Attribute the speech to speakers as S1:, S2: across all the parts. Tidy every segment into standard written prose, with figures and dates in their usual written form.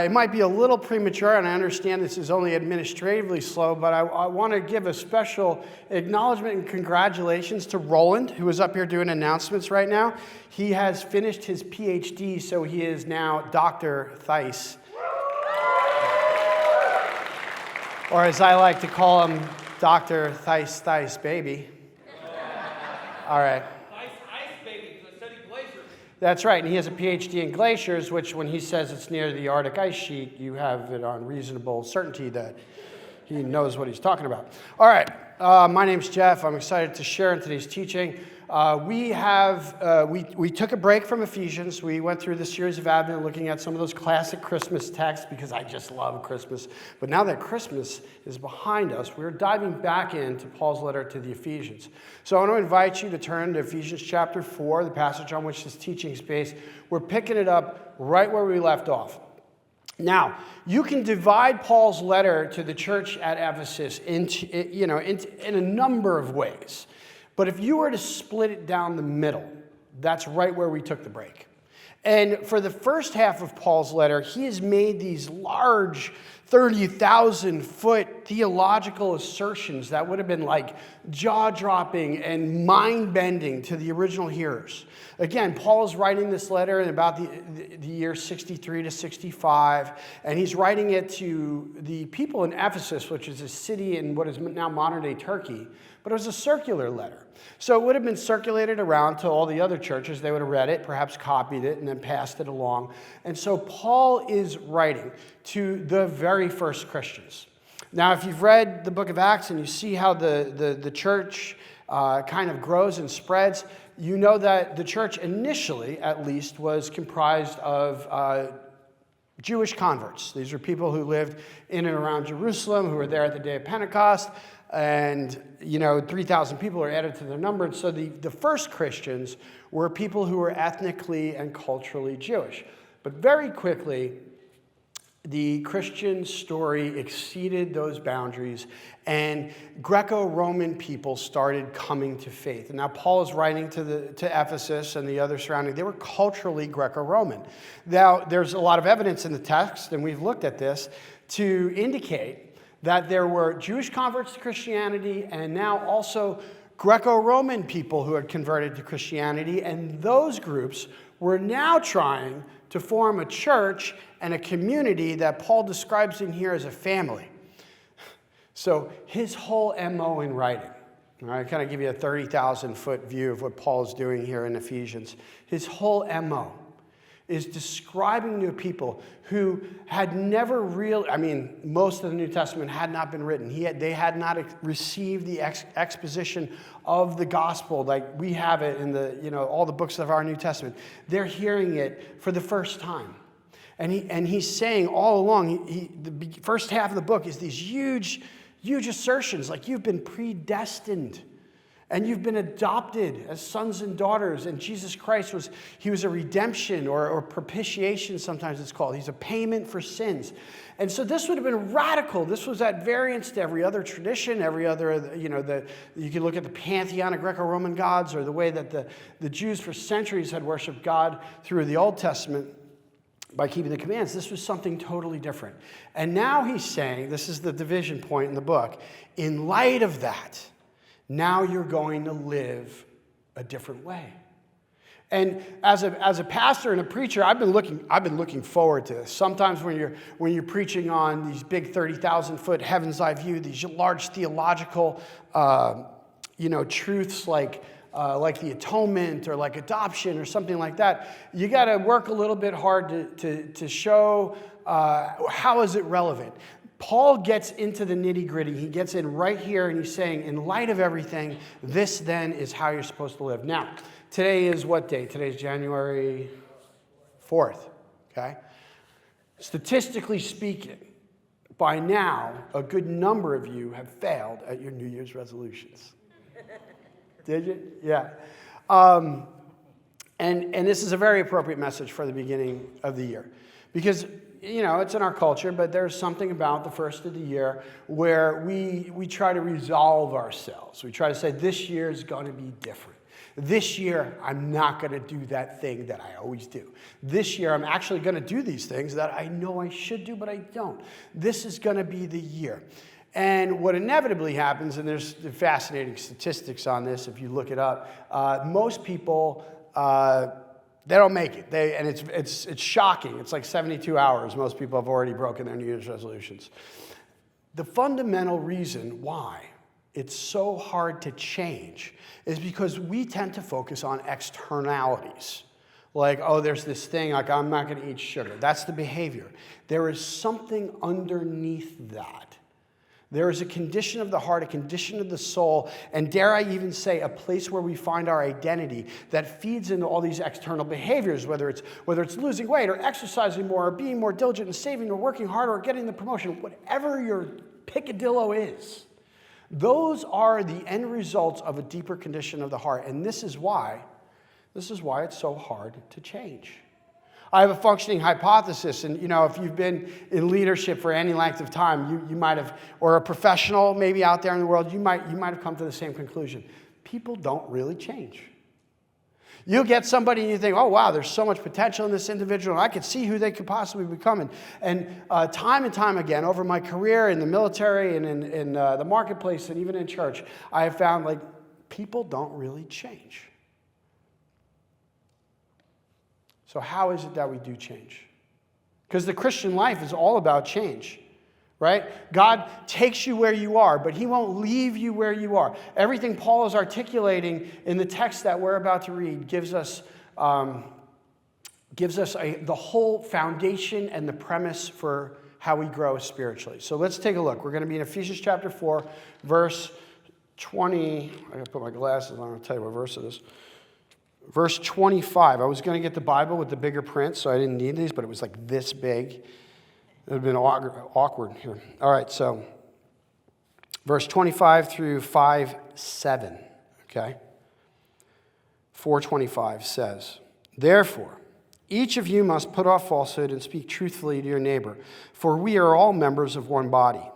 S1: It might be a little premature, and I understand this is only administratively slow, but I want to give a special acknowledgement and congratulations to Roland, who is up here doing announcements right now. He has finished his PhD, so he is now Dr. Theis. Or as I like to call him, Dr. Theis baby. All right. That's right, and he has a PhD in glaciers, which when he says it's near the Arctic ice sheet, you have it on reasonable certainty that he knows what he's talking about. All right, my name's Jeff. I'm excited to share in today's teaching. We took a break from Ephesians. We went through the series of Advent looking at some of those classic Christmas texts because I just love Christmas. But now that Christmas is behind us, we're diving back into Paul's letter to the Ephesians. So I want to invite you to turn to Ephesians chapter 4, the passage on which this teaching is based. We're picking it up right where we left off. Now, you can divide Paul's letter to the church at Ephesus in a number of ways. But if you were to split it down the middle, that's right where we took the break. And for the first half of Paul's letter, he has made these large 30,000-foot theological assertions that would have been like jaw-dropping and mind-bending to the original hearers. Again, Paul is writing this letter in about the year 63 to 65, and he's writing it to the people in Ephesus, which is a city in what is now modern-day Turkey, but it was a circular letter. So it would have been circulated around to all the other churches. They would have read it, perhaps copied it, and then passed it along. And so Paul is writing to the very first Christians. Now, if you've read the book of Acts and you see how the church kind of grows and spreads, you know that the church initially, at least, was comprised of Jewish converts. These were people who lived in and around Jerusalem, who were there at the day of Pentecost. And, 3,000 people are added to their number. And so the first Christians were people who were ethnically and culturally Jewish. But very quickly, the Christian story exceeded those boundaries, and Greco-Roman people started coming to faith. And now Paul is writing to Ephesus and the other surrounding. They were culturally Greco-Roman. Now, there's a lot of evidence in the text, and we've looked at this, to indicate that there were Jewish converts to Christianity and now also Greco-Roman people who had converted to Christianity, and those groups were now trying to form a church and a community that Paul describes in here as a family. So his whole MO in writing, all right, kind of give you a 30,000-foot view of what Paul is doing here in Ephesians. His whole MO is describing to people who had never most of the New Testament had not been written. They had not received the exposition of the gospel like we have it in all the books of our New Testament. They're hearing it for the first time. And he's saying all along, the first half of the book is these huge, huge assertions like you've been predestined. And you've been adopted as sons and daughters. And Jesus Christ was a redemption or propitiation, sometimes it's called. He's a payment for sins. And so this would have been radical. This was at variance to every other tradition, every other, you can look at the pantheon of Greco-Roman gods or the way that the Jews for centuries had worshiped God through the Old Testament by keeping the commands. This was something totally different. And now he's saying, this is the division point in the book, in light of that, now you're going to live a different way. And as a pastor and a preacher, I've been looking forward to this. Sometimes when you're preaching on these big 30,000-foot heaven's eye view, these large theological truths like the atonement or like adoption or something like that, you got to work a little bit hard to show how is it relevant. Paul gets into the nitty-gritty. He gets in right here, and he's saying, in light of everything, this then is how you're supposed to live. Now, today is what day? Today is January 4th, okay? Statistically speaking, by now, a good number of you have failed at your New Year's resolutions. Did you? Yeah. And this is a very appropriate message for the beginning of the year. Because it's in our culture, but there's something about the first of the year where we try to resolve ourselves. We try to say this year is going to be different. This year, I'm not going to do that thing that I always do. This year, I'm actually going to do these things that I know I should do, but I don't. This is going to be the year. And what inevitably happens, and there's fascinating statistics on this if you look it up, most people, they don't make it. And it's shocking. It's like 72 hours. Most people have already broken their New Year's resolutions. The fundamental reason why it's so hard to change is because we tend to focus on externalities. Like, oh, there's this thing, like I'm not going to eat sugar. That's the behavior. There is something underneath that. There is a condition of the heart, a condition of the soul, and dare I even say a place where we find our identity that feeds into all these external behaviors, whether it's losing weight or exercising more or being more diligent and saving or working harder or getting the promotion, whatever your picadillo is. Those are the end results of a deeper condition of the heart, and this is why it's so hard to change. I have a functioning hypothesis, and if you've been in leadership for any length of time, you might have, or a professional maybe out there in the world, you might have come to the same conclusion. People don't really change. You'll get somebody and you think, oh wow, there's so much potential in this individual, and I could see who they could possibly become. And time again, over my career in the military and in the marketplace and even in church, I have found like people don't really change. So how is it that we do change? Because the Christian life is all about change, right? God takes you where you are, but he won't leave you where you are. Everything Paul is articulating in the text that we're about to read gives us the whole foundation and the premise for how we grow spiritually. So let's take a look. We're going to be in Ephesians chapter 4, verse 20. I got to put my glasses on. I'll tell you what verse it is. Verse 25. I was going to get the Bible with the bigger print, so I didn't need these, but it was like this big. It would have been awkward here. All right, so verse 25 through 5:7, okay? 4:25 says, "Therefore, each of you must put off falsehood and speak truthfully to your neighbor, for we are all members of one body.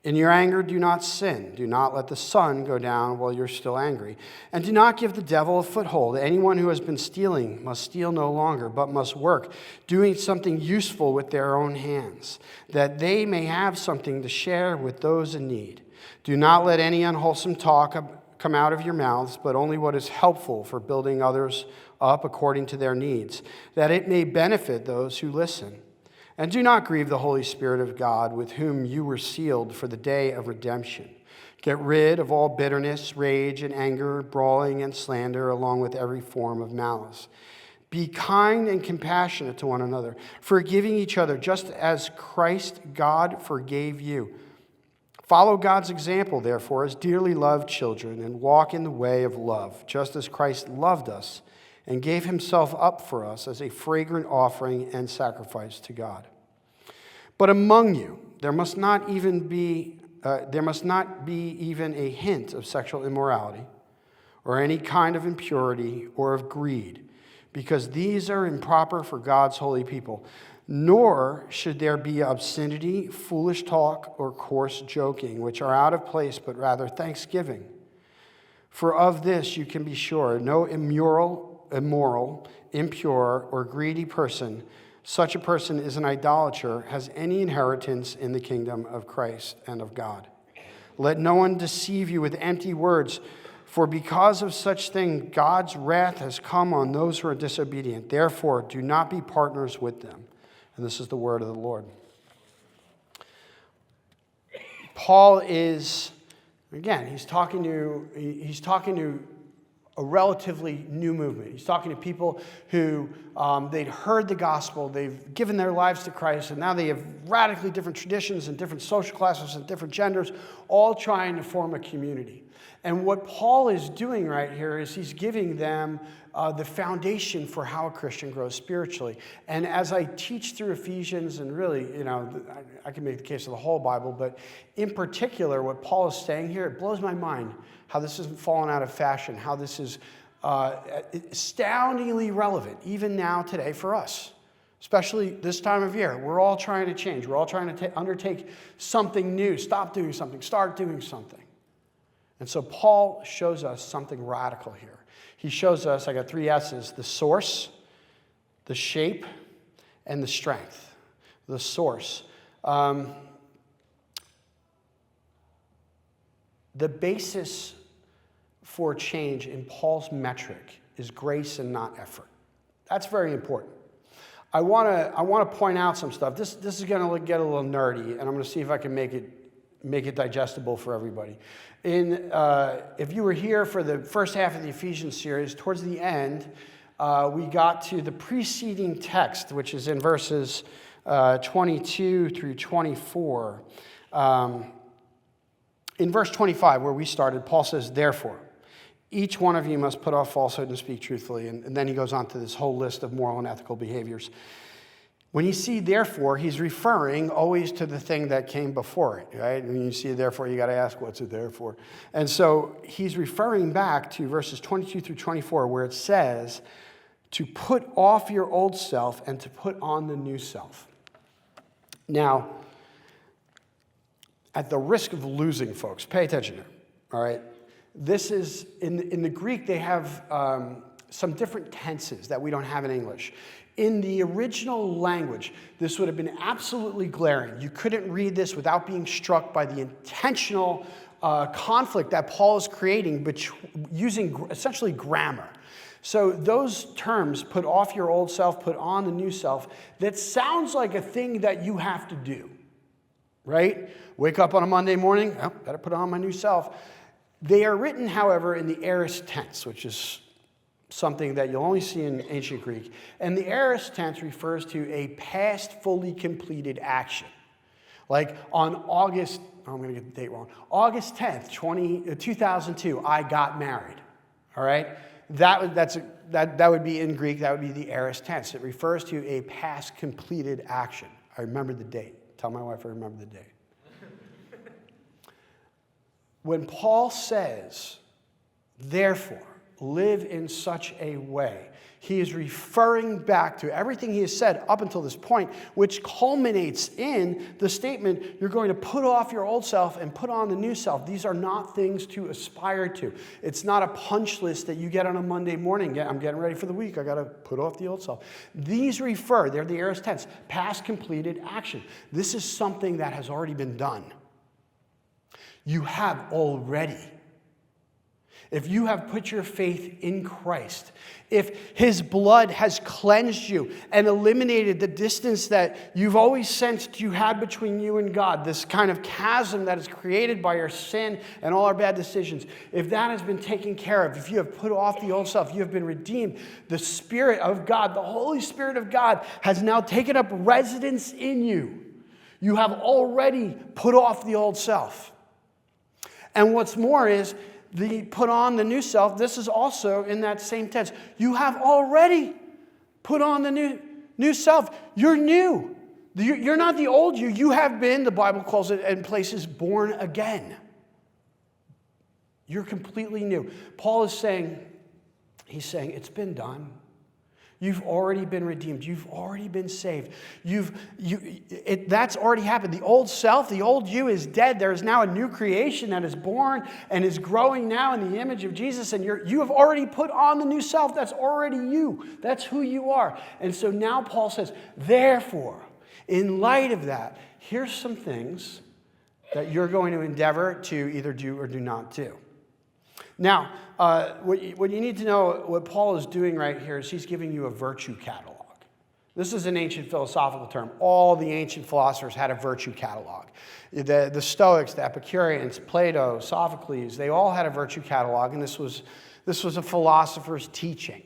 S1: In your anger, do not sin. Do not let the sun go down while you're still angry. And do not give the devil a foothold. Anyone who has been stealing must steal no longer, but must work, doing something useful with their own hands, that they may have something to share with those in need. Do not let any unwholesome talk come out of your mouths, but only what is helpful for building others up according to their needs, that it may benefit those who listen. And do not grieve the Holy Spirit of God, with whom you were sealed for the day of redemption. Get rid of all bitterness, rage, and anger, brawling, and slander, along with every form of malice. Be kind and compassionate to one another, forgiving each other, just as Christ God forgave you. Follow God's example, therefore, as dearly loved children, and walk in the way of love, just as Christ loved us and gave himself up for us as a fragrant offering and sacrifice to God. But among you, there must not be even a hint of sexual immorality, or any kind of impurity, or of greed, because these are improper for God's holy people. Nor should there be obscenity, foolish talk, or coarse joking, which are out of place, but rather thanksgiving. For of this you can be sure, no immoral, impure, or greedy person, such a person is an idolater, has any inheritance in the kingdom of Christ and of God. Let no one deceive you with empty words, for because of such thing God's wrath has come on those who are disobedient. Therefore, do not be partners with them." And this is the word of the Lord. Paul is, again, he's talking to a relatively new movement. He's talking to people who they'd heard the gospel, they've given their lives to Christ, and now they have radically different traditions and different social classes and different genders, all trying to form a community. And what Paul is doing right here is he's giving them the foundation for how a Christian grows spiritually. And as I teach through Ephesians, and really, I can make the case of the whole Bible, but in particular, what Paul is saying here, it blows my mind how this isn't fallen out of fashion, how this is astoundingly relevant, even now today for us, especially this time of year. We're all trying to change. We're all trying to undertake something new, stop doing something, start doing something. And so Paul shows us something radical here. He shows us, I got 3 S's, the source, the shape, and the strength. The source. The basis for change in Paul's metric is grace and not effort. That's very important. I want to point out some stuff. This is going to get a little nerdy, and I'm going to see if I can make it digestible for everybody. If you were here for the first half of the Ephesians series, towards the end, we got to the preceding text, which is in verses 22 through 24. In verse 25, where we started, Paul says, "Therefore, each one of you must put off falsehood and speak truthfully." And then he goes on to this whole list of moral and ethical behaviors. When you see therefore, he's referring always to the thing that came before it, right? When you see therefore, you got to ask, what's it there for? And so he's referring back to verses 22 through 24, where it says to put off your old self and to put on the new self. Now, at the risk of losing folks, pay attention here, all right? This is, in the Greek, they have some different tenses that we don't have in English. In the original language, this would have been absolutely glaring. You couldn't read this without being struck by the intentional conflict that Paul is creating using essentially grammar. So those terms, put off your old self, put on the new self, that sounds like a thing that you have to do, right? Wake up on a Monday morning, oh, gotta put on my new self. They are written, however, in the aorist tense, which is something that you'll only see in ancient Greek. And the aorist tense refers to a past fully completed action. Like on August 10th, 2002, I got married, all right? That would be in Greek, that would be the aorist tense. It refers to a past completed action. I remember the date. Tell my wife I remember the date. When Paul says, therefore, live in such a way, he is referring back to everything he has said up until this point, which culminates in the statement, you're going to put off your old self and put on the new self. These are not things to aspire to. It's not a punch list that you get on a Monday morning. Yeah, I'm getting ready for the week. I got to put off the old self. These refer, they're the aorist tense, past completed action. This is something that has already been done. You have already. If you have put your faith in Christ, if his blood has cleansed you and eliminated the distance that you've always sensed you had between you and God, this kind of chasm that is created by our sin and all our bad decisions, if that has been taken care of, if you have put off the old self, you have been redeemed, the Spirit of God, the Holy Spirit of God has now taken up residence in you. You have already put off the old self. And what's more is, the put on the new self, this is also in that same tense. You have already put on the new self. You're new. You're not the old you. You have been, the Bible calls it in places, born again. You're completely new. Paul is saying, it's been done. You've already been redeemed. You've already been saved. That's already happened. The old self, the old you is dead. There is now a new creation that is born and is growing now in the image of Jesus. And you have already put on the new self. That's already you. That's who you are. And so now Paul says, therefore, in light of that, here's some things that you're going to endeavor to either do or do not do. Now, what you need to know, what Paul is doing right here is he's giving you a virtue catalog. This is an ancient philosophical term. All the ancient philosophers had a virtue catalog. The Stoics, the Epicureans, Plato, Sophocles, they all had a virtue catalog, and this was a philosopher's teaching.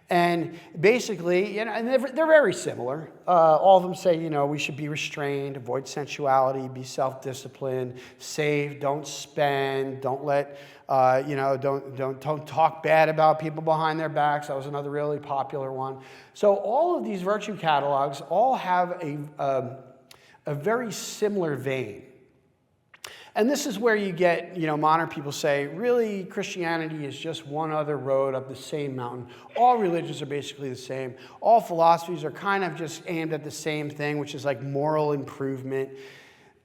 S1: And basically, and they're very similar. All of them say, we should be restrained, avoid sensuality, be self-disciplined, save, don't spend, don't let, don't talk bad about people behind their backs. That was another really popular one. So all of these virtue catalogs all have a very similar vein. And this is where you get, modern people say, really, Christianity is just one other road up the same mountain. All religions are basically the same. All philosophies are kind of just aimed at the same thing, which is like moral improvement.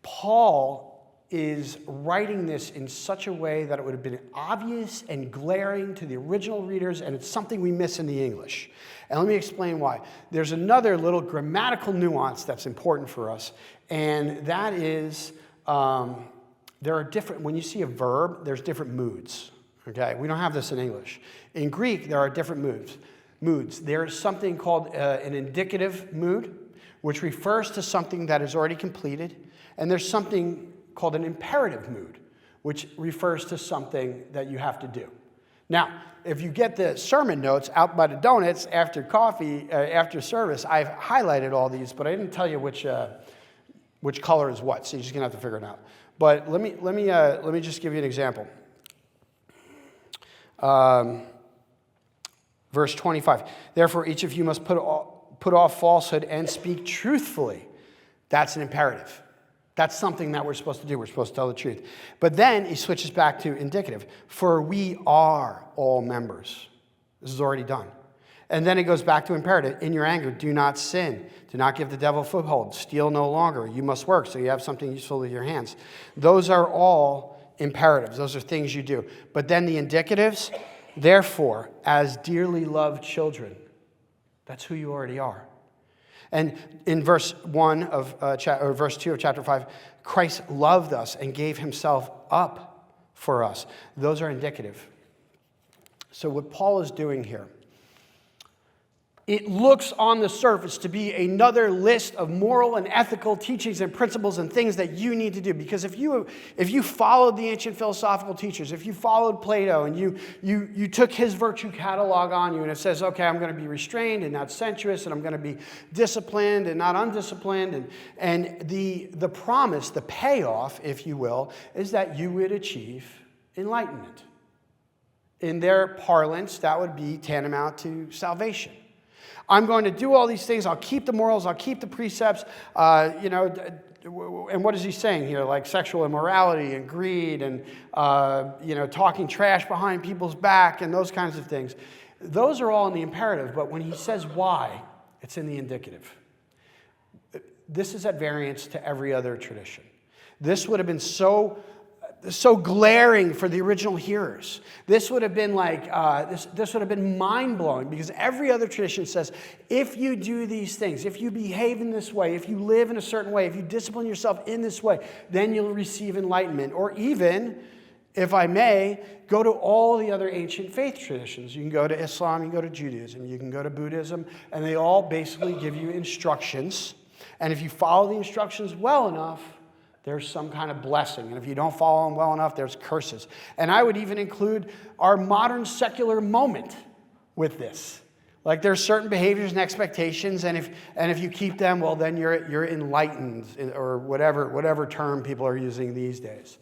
S1: Paul is writing this in such a way that it would have been obvious and glaring to the original readers, and it's something we miss in the English. And let me explain why. There's another little grammatical nuance that's important for us, and that is there are different, when you see a verb, there's different moods. Okay, we don't have this in English. In Greek, there are different moods. There is something called an indicative mood, which refers to something that is already completed, and there's something called an imperative mood, which refers to something that you have to do. Now, if you get the sermon notes out by the donuts after coffee, after service, I've highlighted all these, but I didn't tell you which color is what, so you're just gonna have to figure it out. But let me just give you an example. Verse 25. Therefore, each of you must put off falsehood and speak truthfully. That's an imperative. That's something that we're supposed to do. We're supposed to tell the truth. But then he switches back to indicative. For we are all members. This is already done. And then it goes back to imperative. In your anger, do not sin. Do not give the devil a foothold. Steal no longer. You must work so you have something useful with your hands. Those are all imperatives. Those are things you do. But then the indicatives, therefore, as dearly loved children. That's who you already are. And in verse 1 of or verse 2 of chapter 5, Christ loved us and gave himself up for us. Those are indicative. So what Paul is doing here, it looks on the surface to be another list of moral and ethical teachings and principles and things that you need to do. Because if you followed the ancient philosophical teachers, if you followed Plato and you took his virtue catalog on you and it says, okay, I'm going to be restrained and not sensuous and I'm going to be disciplined and not undisciplined. And the promise, the payoff, if you will, is that you would achieve enlightenment. In their parlance, that would be tantamount to salvation. I'm going to do all these things. I'll keep the morals. I'll keep the precepts. And what is he saying here? Like sexual immorality and greed and, talking trash behind people's back and those kinds of things. Those are all in the imperative, but when he says why, it's in the indicative. This is at variance to every other tradition. This would have been so glaring for the original hearers. This would have been like, this would have been mind-blowing because every other tradition says, if you do these things, if you behave in this way, if you live in a certain way, if you discipline yourself in this way, then you'll receive enlightenment. Or even, if I may, go to all the other ancient faith traditions. You can go to Islam, you can go to Judaism, you can go to Buddhism, and they all basically give you instructions. And if you follow the instructions well enough, there's some kind of blessing. And if you don't follow them well enough, there's curses. And I would even include our modern secular moment with this. Like there's certain behaviors and expectations, and if you keep them, well, then you're enlightened, or whatever term people are using these days.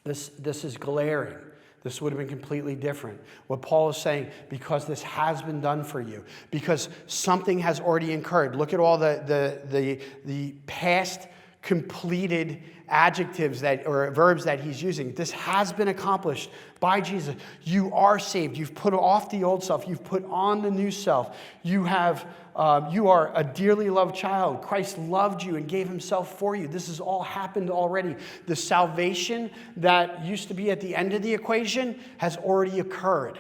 S1: This is glaring. This would have been completely different. What Paul is saying, because this has been done for you, because something has already occurred. Look at all the past completed adjectives or verbs that he's using. This has been accomplished by Jesus. You are saved. You've put off the old self. You've put on the new self. You are a dearly loved child. Christ loved you and gave himself for you. This has all happened already. The salvation that used to be at the end of the equation has already occurred.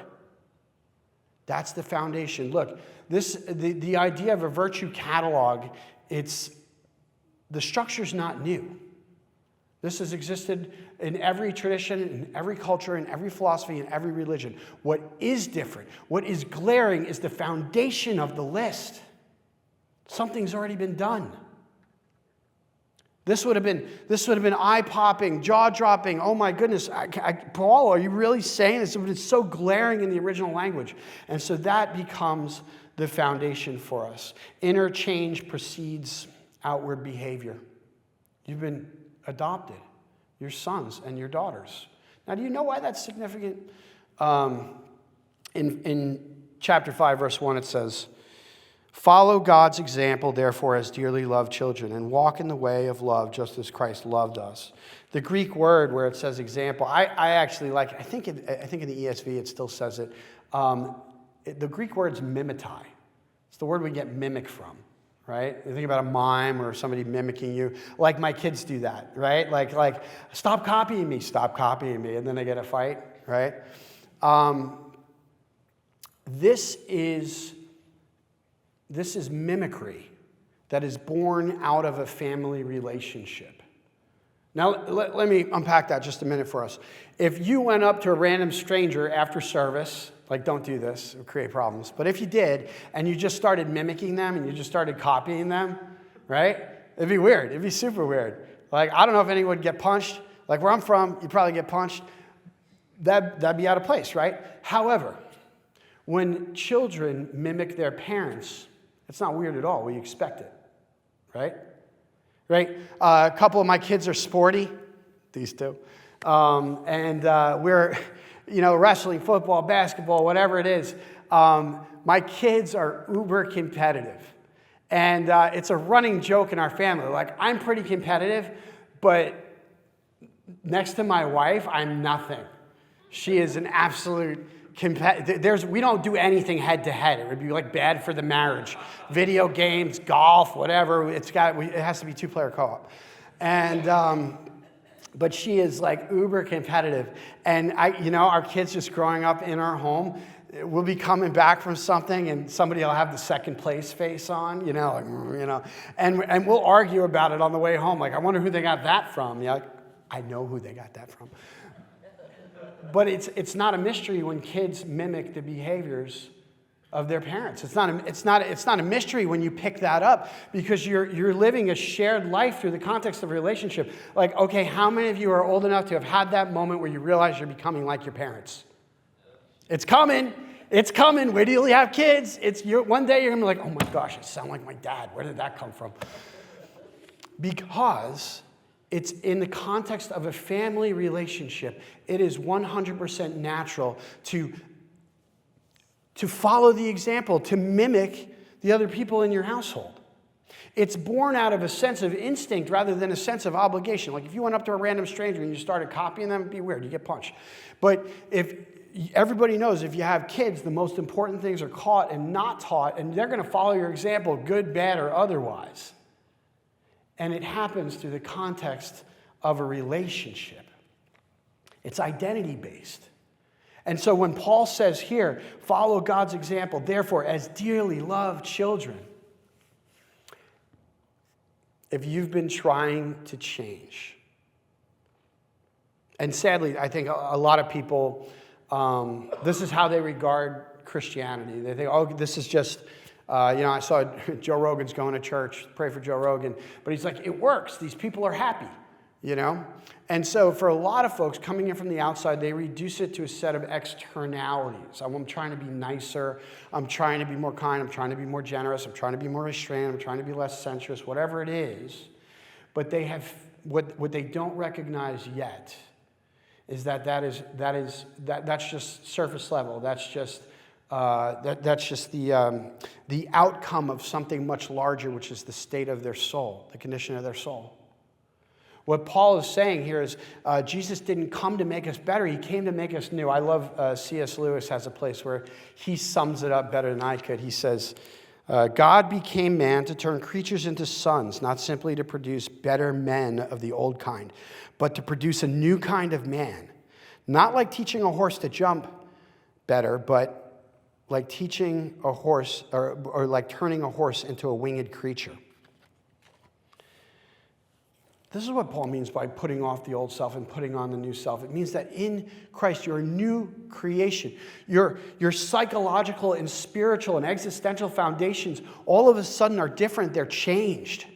S1: That's the foundation. Look, the idea of a virtue catalog, the structure's not new. This has existed in every tradition, in every culture, in every philosophy, in every religion. What is different, what is glaring, is the foundation of the list. Something's already been done. This would have been eye-popping, jaw-dropping. Oh my goodness, Paul, are you really saying this? It's so glaring in the original language. And so that becomes the foundation for us. Inner change precedes outward behavior. You've been adopted. Your sons and your daughters. Now, do you know why that's significant? In chapter 5, verse 1, it says, "Follow God's example, therefore, as dearly loved children, and walk in the way of love, just as Christ loved us." The Greek word where it says example, I actually like. I think in the ESV it still says it. The Greek word's mimetai. It's the word we get mimic from. right? You think about a mime or somebody mimicking you. Like my kids do that, right? Like stop copying me, and then they get a fight, right? This is mimicry that is born out of a family relationship. Now, let me unpack that just a minute for us. If you went up to a random stranger after service, like don't do this, it would create problems. But if you did, and you just started mimicking them and you just started copying them, right? It'd be weird. It'd be super weird. Like, I don't know if anyone would get punched. Like where I'm from, you'd probably get punched. That'd be out of place, right? However, when children mimic their parents, it's not weird at all. We expect it, right? Right? A couple of my kids are sporty, these two, and we're, wrestling, football, basketball, whatever it is. My kids are uber competitive, and it's a running joke in our family. Like, I'm pretty competitive, but next to my wife, I'm nothing. She is an absolute we don't do anything head to head. It would be like bad for the marriage. Video games, golf, whatever. It has to be 2-player co-op. And but she is like uber competitive. And our kids just growing up in our home, we'll be coming back from something and somebody will have the second place face on, and we'll argue about it on the way home. Like, I wonder who they got that from. I know who they got that from. But it's not a mystery when kids mimic the behaviors of their parents. It's not a mystery when you pick that up, because you're living a shared life through the context of a relationship. Like, okay, how many of you are old enough to have had that moment where you realize you're becoming like your parents? It's coming. It's coming. Wait till you have kids. One day you're gonna be like, oh my gosh, I sound like my dad. Where did that come from? Because it's in the context of a family relationship. It is 100% natural to follow the example, to mimic the other people in your household. It's born out of a sense of instinct rather than a sense of obligation. Like if you went up to a random stranger and you started copying them, it'd be weird, you get punched. But if everybody knows, if you have kids, the most important things are caught and not taught, and they're going to follow your example, good, bad, or otherwise. And it happens through the context of a relationship. It's identity-based. And so when Paul says here, follow God's example, therefore, as dearly loved children, if you've been trying to change, and sadly, I think a lot of people, this is how they regard Christianity. They think, oh, this is just... I saw Joe Rogan's going to church, pray for Joe Rogan, but he's like, it works. These people are happy, And so for a lot of folks coming in from the outside, they reduce it to a set of externalities. I'm trying to be nicer. I'm trying to be more kind. I'm trying to be more generous. I'm trying to be more restrained. I'm trying to be less sensuous, whatever it is. But they have, what they don't recognize yet is that's just surface level. That's just the outcome of something much larger, which is the state of their soul, the condition of their soul. What Paul is saying here is Jesus didn't come to make us better. He came to make us new. I love C.S. Lewis has a place where he sums it up better than I could. He says, God became man to turn creatures into sons, not simply to produce better men of the old kind, but to produce a new kind of man. Not like teaching a horse to jump better, but like teaching a horse, or like turning a horse into a winged creature. This is what Paul means by putting off the old self and putting on the new self. It means that in Christ, you're a new creation. Your psychological and spiritual and existential foundations all of a sudden are different. They're changed.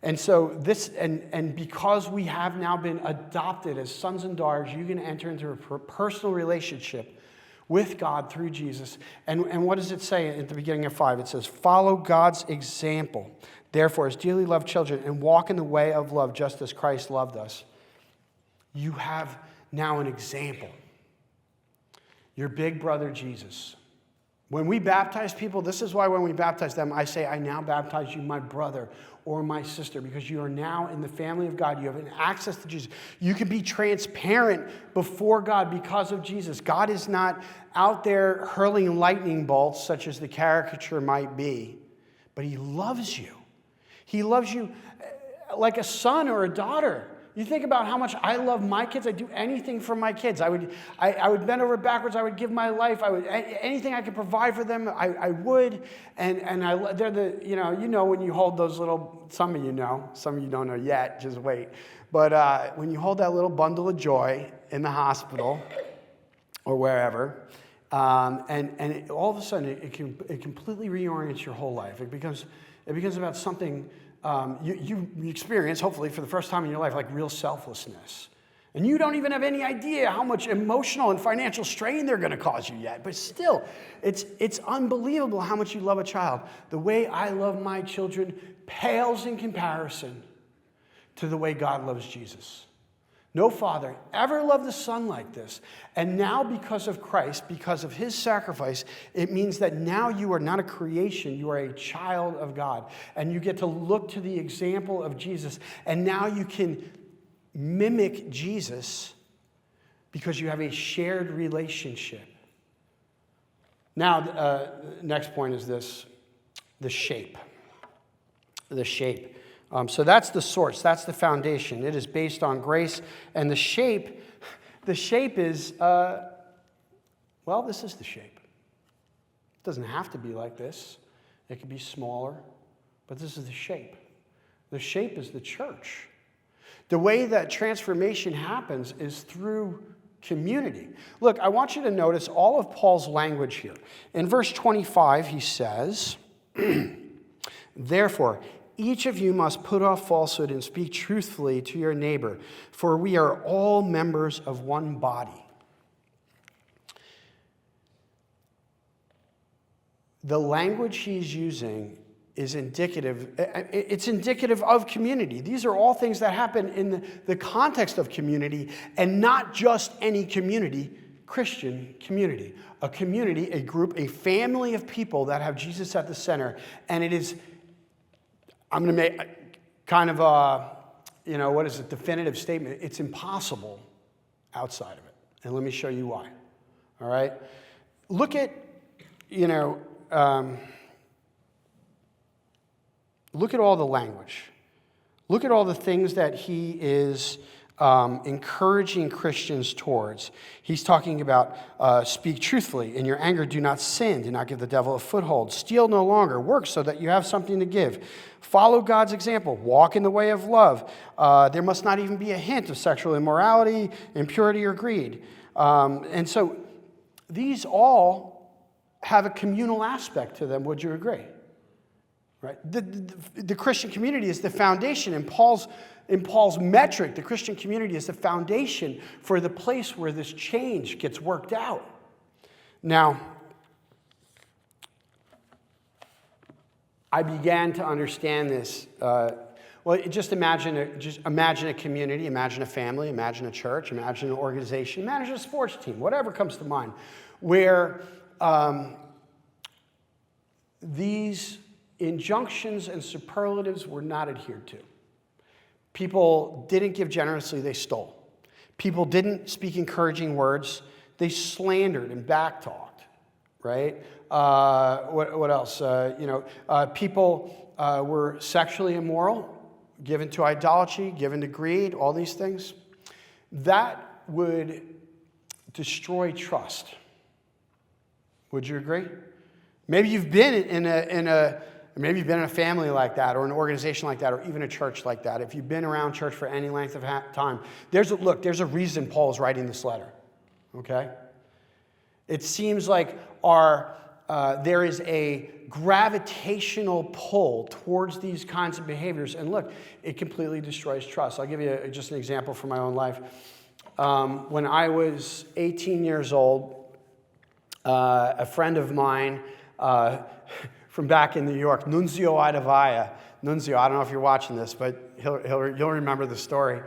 S1: And so and because we have now been adopted as sons and daughters, you can enter into a personal relationship with God through Jesus. And what does it say at the beginning of 5? It says, follow God's example, therefore, as dearly loved children, and walk in the way of love, just as Christ loved us. You have now an example. Your big brother, Jesus. When we baptize people, this is why when we baptize them, I say, I now baptize you, my brother or my sister, because you are now in the family of God. You have an access to Jesus. You can be transparent before God because of Jesus. God is not out there hurling lightning bolts, such as the caricature might be, but he loves you. He loves you like a son or a daughter. You think about how much I love my kids. I'd do anything for my kids. I would bend over backwards. I would give my life. Anything I could provide for them, I would. They're the, you know when you hold those little, some of you don't know yet, just wait. But when you hold that little bundle of joy in the hospital or wherever, and all of a sudden it completely reorients your whole life. It becomes about something you experience, hopefully for the first time in your life, like real selflessness. And you don't even have any idea how much emotional and financial strain they're going to cause you yet. But still, it's unbelievable how much you love a child. The way I love my children pales in comparison to the way God loves Jesus. No father ever loved the son like this. And now because of Christ, because of his sacrifice, it means that now you are not a creation, you are a child of God. And you get to look to the example of Jesus. And now you can mimic Jesus because you have a shared relationship. Now, next point is this, the shape. The shape. So that's the source, that's the foundation. It is based on grace. And the shape is, this is the shape. It doesn't have to be like this. It could be smaller, but this is the shape. The shape is the church. The way that transformation happens is through community. Look, I want you to notice all of Paul's language here. In verse 25, he says, therefore, each of you must put off falsehood and speak truthfully to your neighbor, for we are all members of one body. The language he's using is indicative. It's indicative of community. These are all things that happen in the context of community, and not just any community, Christian community. A community, a group, a family of people that have Jesus at the center. And it is, I'm going to make kind of a, definitive statement. It's impossible outside of it. And let me show you why. All right? Look at, look at all the language. Look at all the things that he is encouraging Christians towards. He's talking about speak truthfully. In your anger, do not sin. Do not give the devil a foothold. Steal no longer. Work so that you have something to give. Follow God's example. Walk in the way of love. There must not even be a hint of sexual immorality, impurity, or greed. And so these all have a communal aspect to them. Would you agree? Right? The Christian community is the foundation. In Paul's metric, the Christian community is the foundation for the place where this change gets worked out. Now, I began to understand this. Just imagine a community, imagine a family, imagine a church, imagine an organization, imagine a sports team, whatever comes to mind, where these injunctions and superlatives were not adhered to. People didn't give generously, they stole. People didn't speak encouraging words, they slandered and backtalked, right? What else? People were sexually immoral, given to idolatry, given to greed, all these things. That would destroy trust. Would you agree? Maybe you've been in a family like that, or an organization like that, or even a church like that. If you've been around church for any length of time, there's a reason Paul is writing this letter, okay? It seems like there is a gravitational pull towards these kinds of behaviors. And look, it completely destroys trust. I'll give you just an example from my own life. When I was 18 years old, a friend of mine from back in New York, Nunzio Idavaya. Nunzio, I don't know if you're watching this, but you'll remember the story.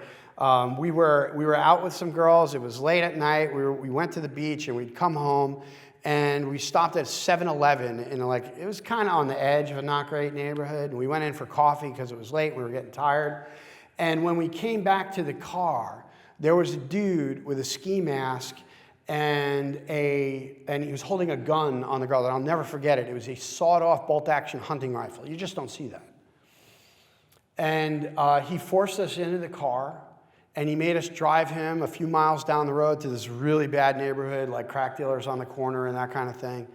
S1: We were out with some girls. It was late at night. We went to the beach and we'd come home, and we stopped at 7-Eleven, and it was kind of on the edge of a not great neighborhood. And we went in for coffee because it was late. We were getting tired. And when we came back to the car, there was a dude with a ski mask and he was holding a gun on the ground, and I'll never forget it. It was a sawed-off bolt-action hunting rifle. You just don't see that. And he forced us into the car, and he made us drive him a few miles down the road to this really bad neighborhood, like crack dealers on the corner and that kind of thing.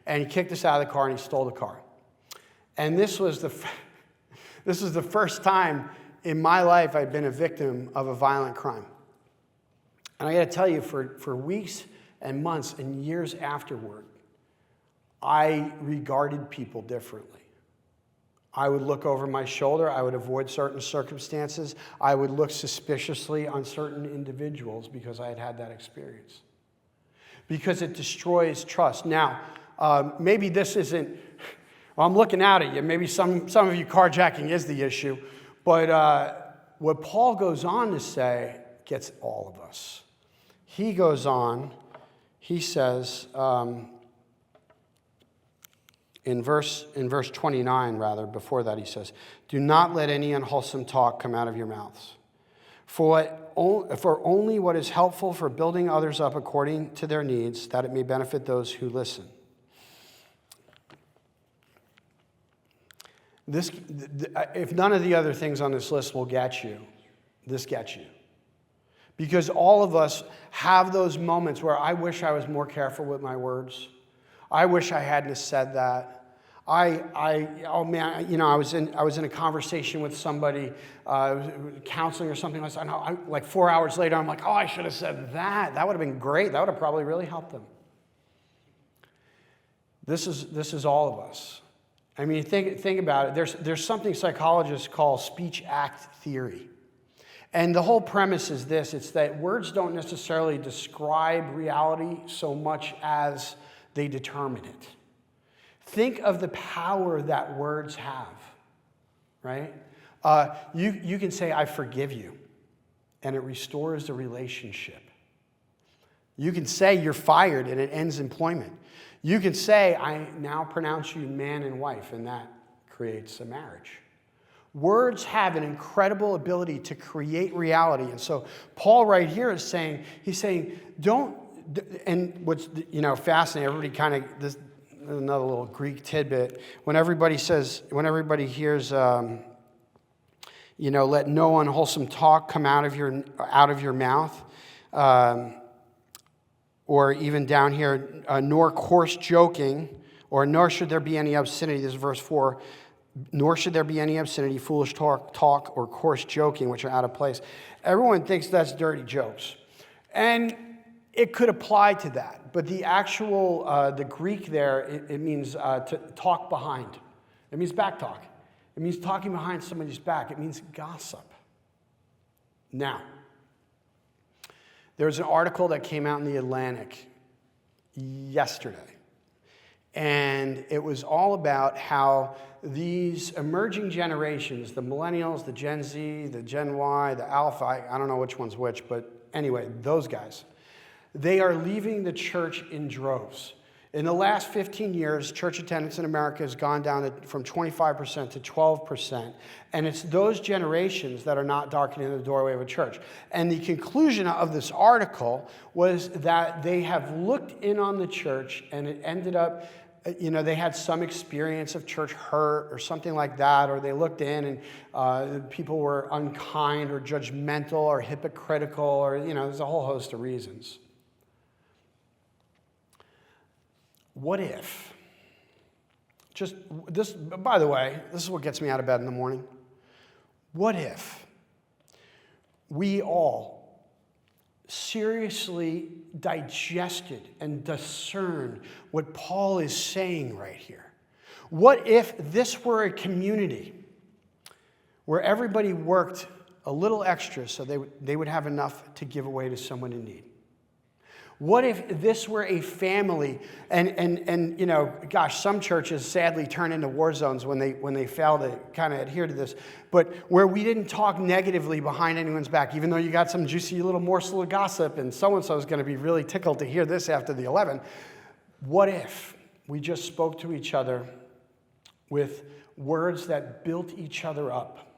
S1: And he kicked us out of the car, and he stole the car. And this was the first time in my life I'd been a victim of a violent crime. And I got to tell you, for weeks and months and years afterward, I regarded people differently. I would look over my shoulder. I would avoid certain circumstances. I would look suspiciously on certain individuals because I had had that experience. Because it destroys trust. Now, maybe this isn't, well, I'm looking out at you. Maybe some of you carjacking is the issue. But what Paul goes on to say gets all of us. He goes on, he says, in verse 29, rather, before that he says, do not let any unwholesome talk come out of your mouths. For only what is helpful for building others up according to their needs, that it may benefit those who listen. If none of the other things on this list will get you, this gets you. Because all of us have those moments where I wish I was more careful with my words. I wish I hadn't said that. Oh man, I was in a conversation with somebody, counseling or something like that. Like 4 hours later, I'm like, oh, I should have said that. That would have been great. That would have probably really helped them. This is all of us. I mean, think about it. There's something psychologists call speech-act theory. And the whole premise is this. It's that words don't necessarily describe reality so much as they determine it. Think of the power that words have, right? You can say, I forgive you, and it restores the relationship. You can say you're fired, and it ends employment. You can say, I now pronounce you man and wife, and that creates a marriage. Words have an incredible ability to create reality. And so Paul right here is saying, don't, and what's, fascinating, everybody kind of, this another little Greek tidbit, when everybody hears, let no unwholesome talk come out of your mouth, or even down here, nor coarse joking, or nor should there be any obscenity, this is verse 4, nor should there be any obscenity, foolish talk, or coarse joking, which are out of place. Everyone thinks that's dirty jokes. And it could apply to that. But the actual, the Greek there, it means to talk behind. It means back talk. It means talking behind somebody's back. It means gossip. Now, there's an article that came out in the Atlantic yesterday. And it was all about how these emerging generations, the millennials, the Gen Z, the Gen Y, the Alpha, I don't know which one's which, but anyway, those guys, they are leaving the church in droves. In the last 15 years, church attendance in America has gone down from 25% to 12%. And it's those generations that are not darkening the doorway of a church. And the conclusion of this article was that they have looked in on the church, and it ended up, they had some experience of church hurt or something like that, or they looked in and people were unkind or judgmental or hypocritical, or, there's a whole host of reasons. What if, just this, by the way, this is what gets me out of bed in the morning. What if we all seriously digested and discerned what Paul is saying right here? What if this were a community where everybody worked a little extra so they would have enough to give away to someone in need? What if this were a family, and gosh, some churches sadly turn into war zones when they fail to kind of adhere to this, but where we didn't talk negatively behind anyone's back, even though you got some juicy little morsel of gossip, and so-and-so is going to be really tickled to hear this after the 11. What if we just spoke to each other with words that built each other up?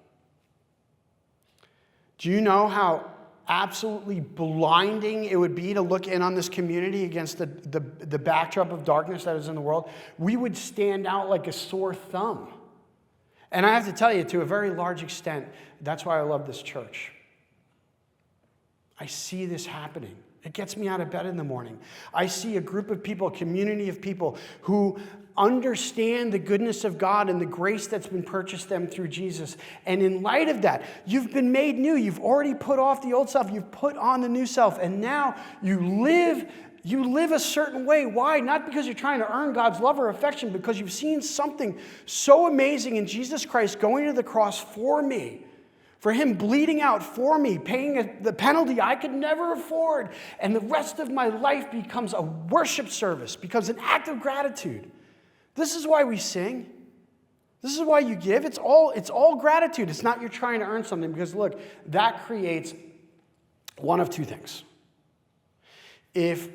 S1: Do you know how absolutely blinding it would be to look in on this community against the backdrop of darkness that is in the world, we would stand out like a sore thumb. And I have to tell you, to a very large extent, that's why I love this church. I see this happening. It gets me out of bed in the morning. I see a group of people, a community of people who understand the goodness of God and the grace that's been purchased them through Jesus. And in light of that, you've been made new. You've already put off the old self. You've put on the new self. And now you live a certain way. Why? Not because you're trying to earn God's love or affection, because you've seen something so amazing in Jesus Christ going to the cross for me. For him bleeding out for me, paying the penalty I could never afford. And the rest of my life becomes a worship service, becomes an act of gratitude. This is why we sing. This is why you give. It's all gratitude. It's not you're trying to earn something, because look, that creates one of two things. If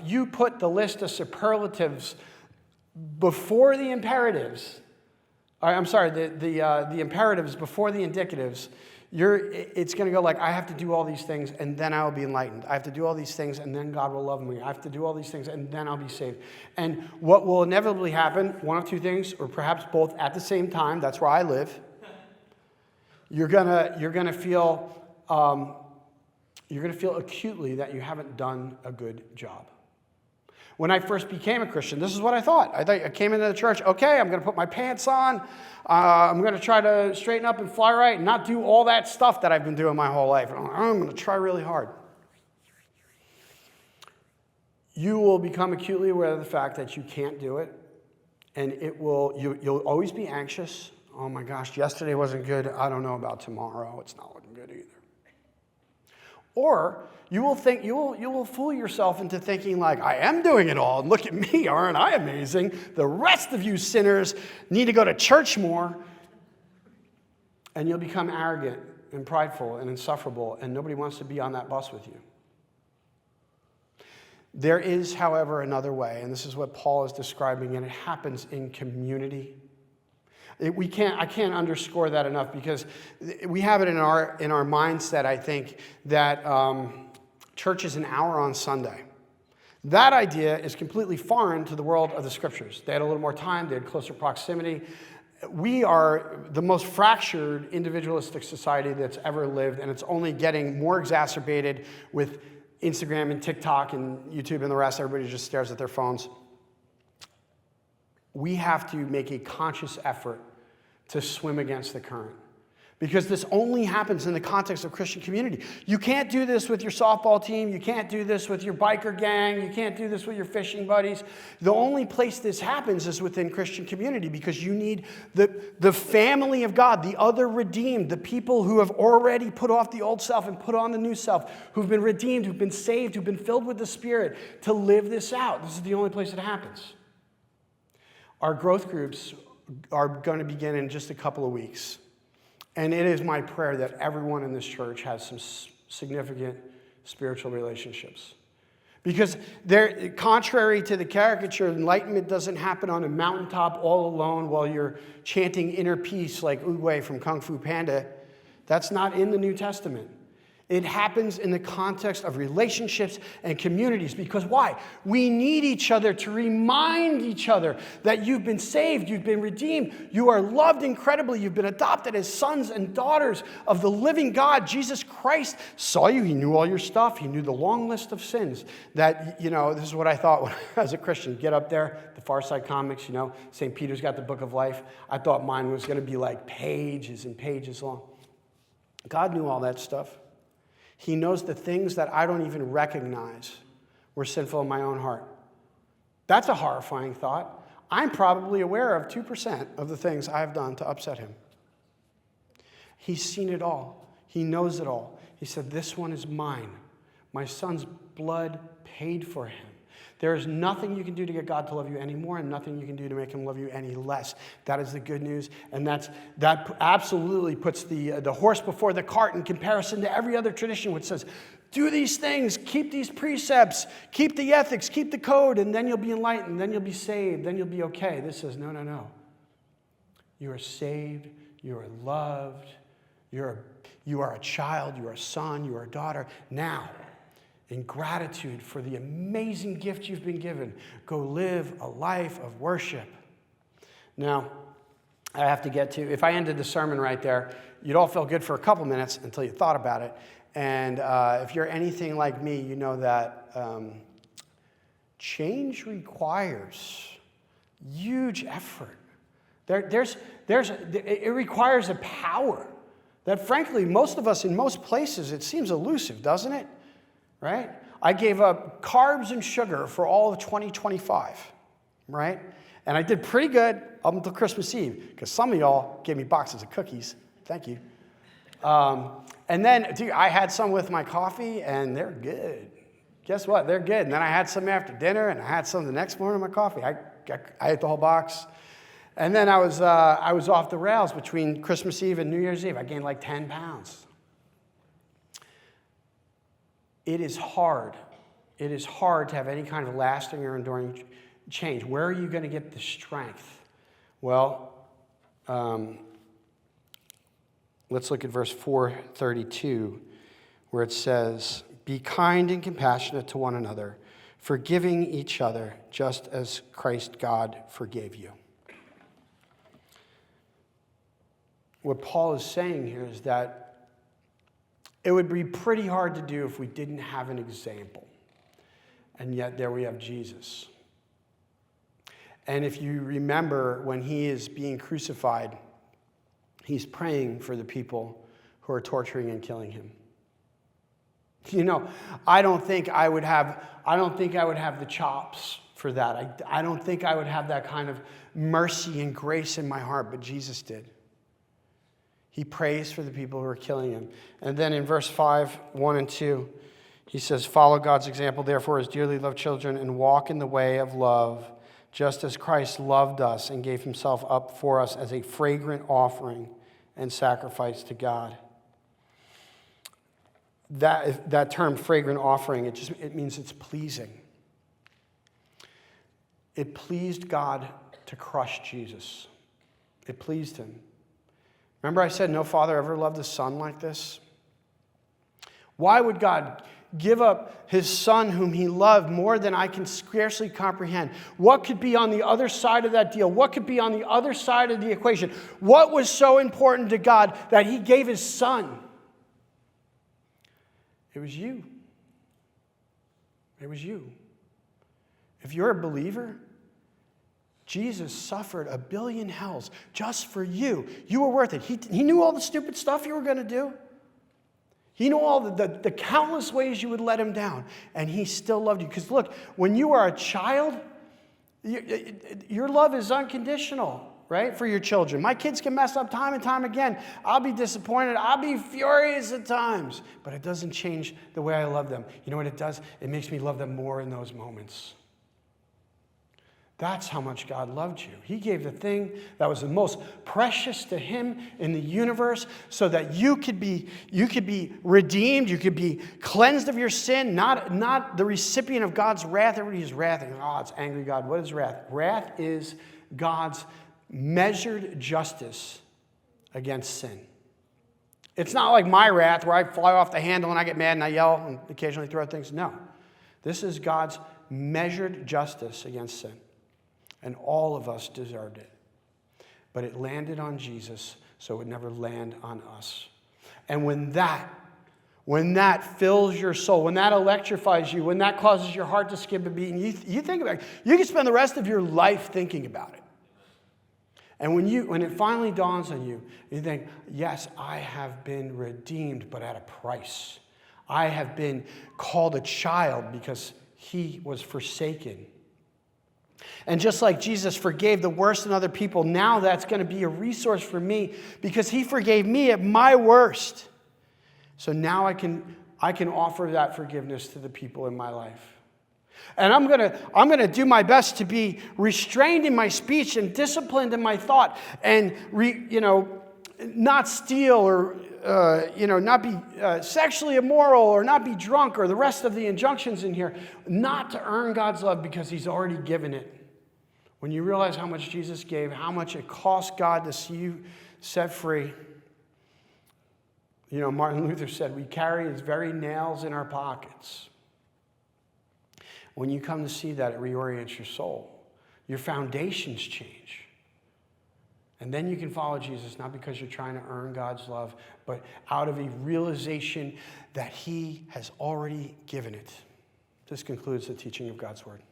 S1: you put the list of superlatives before the imperatives, the imperatives before the indicatives, it's going to go like, I have to do all these things and then I will be enlightened. I have to do all these things and then God will love me. I have to do all these things and then I'll be saved. And what will inevitably happen, one of two things, or perhaps both at the same time, that's where I live. You're gonna feel acutely that you haven't done a good job. When I first became a Christian, this is what I thought. I came into the church, okay, I'm going to put my pants on. I'm going to try to straighten up and fly right and not do all that stuff that I've been doing my whole life. I'm going to try really hard. You will become acutely aware of the fact that you can't do it. And you'll always be anxious. Oh my gosh, yesterday wasn't good. I don't know about tomorrow. It's not looking good either. Or you will fool yourself into thinking like, I am doing it all, and look at me, aren't I amazing? The rest of you sinners need to go to church more. And you'll become arrogant and prideful and insufferable, and nobody wants to be on that bus with you. There is, however, another way, and this is what Paul is describing, and it happens in community. I can't underscore that enough, because we have it in our mindset, I think, that church is an hour on Sunday. That idea is completely foreign to the world of the Scriptures. They had a little more time. They had closer proximity. We are the most fractured individualistic society that's ever lived, and it's only getting more exacerbated with Instagram and TikTok and YouTube and the rest. Everybody just stares at their phones. We have to make a conscious effort to swim against the current, because this only happens in the context of Christian community. You can't do this with your softball team. You can't do this with your biker gang. You can't do this with your fishing buddies. The only place this happens is within Christian community, because you need the family of God, the other redeemed, the people who have already put off the old self and put on the new self, who've been redeemed, who've been saved, who've been filled with the Spirit, to live this out. This is the only place it happens. Our growth groups are going to begin in just a couple of weeks. And it is my prayer that everyone in this church has some significant spiritual relationships. Because contrary to the caricature, enlightenment doesn't happen on a mountaintop all alone while you're chanting inner peace like Oogway from Kung Fu Panda. That's not in the New Testament. It happens in the context of relationships and communities. Because why? We need each other to remind each other that you've been saved, you've been redeemed, you are loved incredibly, you've been adopted as sons and daughters of the living God. Jesus Christ saw you, he knew all your stuff, he knew the long list of sins that, this is what I thought when I was a Christian. Get up there, the Far Side comics, St. Peter's got the Book of Life. I thought mine was going to be like pages and pages long. God knew all that stuff. He knows the things that I don't even recognize were sinful in my own heart. That's a horrifying thought. I'm probably aware of 2% of the things I've done to upset him. He's seen it all. He knows it all. He said, this one is mine. My son's blood paid for him. There is nothing you can do to get God to love you anymore, and nothing you can do to make him love you any less. That is the good news, and that absolutely puts the horse before the cart in comparison to every other tradition, which says, do these things, keep these precepts, keep the ethics, keep the code, and then you'll be enlightened, then you'll be saved, then you'll be okay. This says, no. You are saved, you are loved, You are a child, you are a son, you are a daughter. Now, in gratitude for the amazing gift you've been given, go live a life of worship. Now, I have to get to, if I ended the sermon right there, you'd all feel good for a couple minutes until you thought about it. And if you're anything like me, you know that change requires huge effort. It requires a power that, frankly, most of us in most places, it seems elusive, doesn't it? Right? I gave up carbs and sugar for all of 2025, right? And I did pretty good up until Christmas Eve, because some of y'all gave me boxes of cookies. Thank you. And then, dude, I had some with my coffee, and they're good. Guess what? They're good. And then I had some after dinner, and I had some the next morning with my coffee. I ate the whole box. And then I was off the rails between Christmas Eve and New Year's Eve. I gained like 10 pounds. It is hard. It is hard to have any kind of lasting or enduring change. Where are you going to get the strength? Well, let's look at verse 432, where it says, "Be kind and compassionate to one another, forgiving each other, just as Christ God forgave you." What Paul is saying here is that it would be pretty hard to do if we didn't have an example. And yet there we have Jesus. And if you remember, when he is being crucified, he's praying for the people who are torturing and killing him. You know, I don't think I would have the chops for that. I don't think I would have that kind of mercy and grace in my heart, but Jesus did. He prays for the people who are killing him. And then in verse 5, 1 and 2, he says, "Follow God's example, therefore, as dearly loved children, and walk in the way of love, just as Christ loved us and gave himself up for us as a fragrant offering and sacrifice to God." That term, fragrant offering, it means it's pleasing. It pleased God to crush Jesus. It pleased him. Remember I said no father ever loved a son like this? Why would God give up his son whom he loved more than I can scarcely comprehend? What could be on the other side of that deal? What could be on the other side of the equation? What was so important to God that he gave his son? It was you. It was you. If you're a believer, Jesus suffered 1 billion hells just for you. You were worth it. He knew all the stupid stuff you were going to do. He knew all the countless ways you would let him down. And he still loved you. Because look, when you are a child, your love is unconditional, right, for your children. My kids can mess up time and time again. I'll be disappointed. I'll be furious at times. But it doesn't change the way I love them. You know what it does? It makes me love them more in those moments. That's how much God loved you. He gave the thing that was the most precious to him in the universe so that you could be redeemed, you could be cleansed of your sin, not the recipient of God's wrath. Everybody's wrath. Oh, it's angry God. What is wrath? Wrath is God's measured justice against sin. It's not like my wrath where I fly off the handle and I get mad and I yell and occasionally throw things. No. This is God's measured justice against sin. And all of us deserved it. But it landed on Jesus, so it would never land on us. And when that fills your soul, when that electrifies you, when that causes your heart to skip a beat, and you think about it, you can spend the rest of your life thinking about it. And when it finally dawns on you, you think, yes, I have been redeemed, but at a price. I have been called a child because he was forsaken. And just like Jesus forgave the worst in other people, now that's going to be a resource for me because he forgave me at my worst. So now I can offer that forgiveness to the people in my life. And I'm going to do my best to be restrained in my speech and disciplined in my thought and not steal or not be sexually immoral or not be drunk or the rest of the injunctions in here, not to earn God's love because he's already given it. When you realize how much Jesus gave, how much it cost God to see you set free, You know, Martin Luther said, we carry his very nails in our pockets. When you come to see that, it reorients your soul. Your foundations change. And then you can follow Jesus, not because you're trying to earn God's love, but out of a realization that he has already given it. This concludes the teaching of God's word.